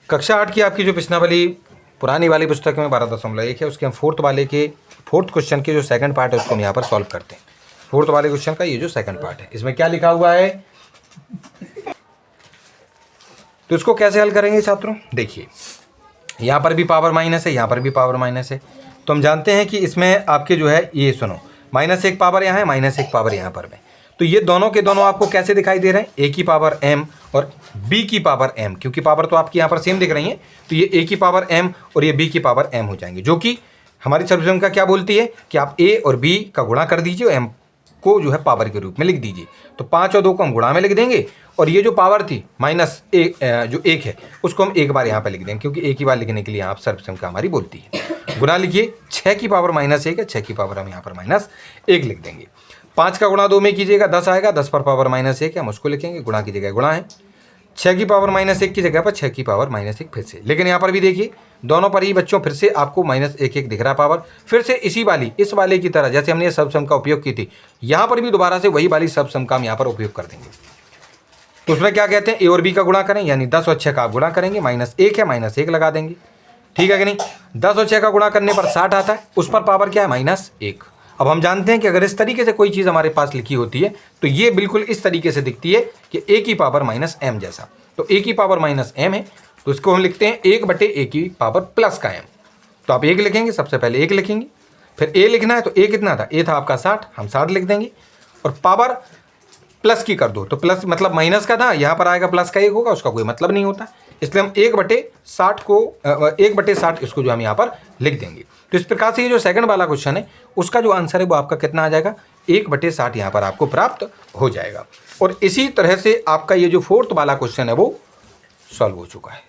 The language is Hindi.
कक्षा 8 की आपकी जो पिछना वाली पुरानी वाली पुस्तक में 12.1 है, उसके हम फोर्थ क्वेश्चन के जो सेकंड पार्ट है उसको हम यहाँ पर सॉल्व करते हैं। फोर्थ वाले क्वेश्चन का ये जो सेकंड पार्ट है, इसमें क्या लिखा हुआ है, तो इसको कैसे हल करेंगे छात्रों। देखिए यहाँ पर भी पावर माइनस है, यहाँ पर भी पावर माइनस है, तो हम जानते हैं कि इसमें आपके जो है ये सुनो -1 पावर यहाँ है, -1 पावर यहाँ पर में, तो ये दोनों के दोनों आपको कैसे दिखाई दे रहे हैं, a की पावर m और b की पावर m, क्योंकि पावर तो आपकी यहाँ पर सेम दिख रही है, तो ये a की पावर m और ये b की पावर m हो जाएंगे, जो कि हमारी सर्वसम्मति का क्या बोलती है कि आप a और b का गुणा कर दीजिए और m को जो है पावर के रूप में लिख दीजिए। तो 5 और 2 को हम गुणा में लिख देंगे और ये जो पावर थी -1 जो 1 है उसको हम एक बार यहाँ पर लिख देंगे, क्योंकि एक ही बार लिखने के लिए आप सर्वसम्मति हमारी बोलती है। गुणा लिखिए, 6 की पावर -1 है, 6 की पावर हम यहाँ पर -1 लिख देंगे। 5 का गुणा 2 में कीजिएगा 10 आएगा, 10 पर पावर -1 हम उसको लिखेंगे, गुणा की जगह गुणा है, 6 की पावर -1 की जगह पर 6 की पावर -1 फिर से। लेकिन यहाँ पर भी देखिए दोनों पर ही बच्चों फिर से आपको -1 दिख रहा पावर, फिर से इस वाले की तरह जैसे हमने सर्वसम्मति का उपयोग की थी, यहाँ पर भी दोबारा से वही वाली सर्वसम्मति का हम यहाँ पर उपयोग कर देंगे। तो उसमें क्या कहते हैं, a और b का गुणा करें, यानी 10 और 6 का आप गुणा करेंगे, -1 है -1 लगा देंगे, ठीक है कि नहीं। 10 और 6 का गुणा करने पर 60 आता है, उस पर पावर क्या है -1। अब हम जानते हैं कि अगर इस तरीके से कोई चीज़ हमारे पास लिखी होती है तो ये बिल्कुल इस तरीके से दिखती है कि a की पावर -m जैसा। तो a की पावर -m है तो इसको हम लिखते हैं 1/a की पावर प्लस का m। तो आप 1 लिखेंगे, सबसे पहले 1 लिखेंगे, फिर a लिखना है, तो a कितना था, a था आपका 60, हम 60 लिख देंगे और पावर प्लस की कर दो, तो प्लस मतलब माइनस का था, यहाँ पर आएगा प्लस का 1 होगा, उसका कोई मतलब नहीं होता, इसलिए हम 1/60 को 1/60 इसको जो हम यहाँ पर लिख देंगे। तो इस प्रकार से ये जो सेकंड वाला क्वेश्चन है उसका जो आंसर है वो आपका कितना आ जाएगा, 1/60 यहाँ पर आपको प्राप्त हो जाएगा। और इसी तरह से आपका ये जो फोर्थ वाला क्वेश्चन है वो सॉल्व हो चुका है।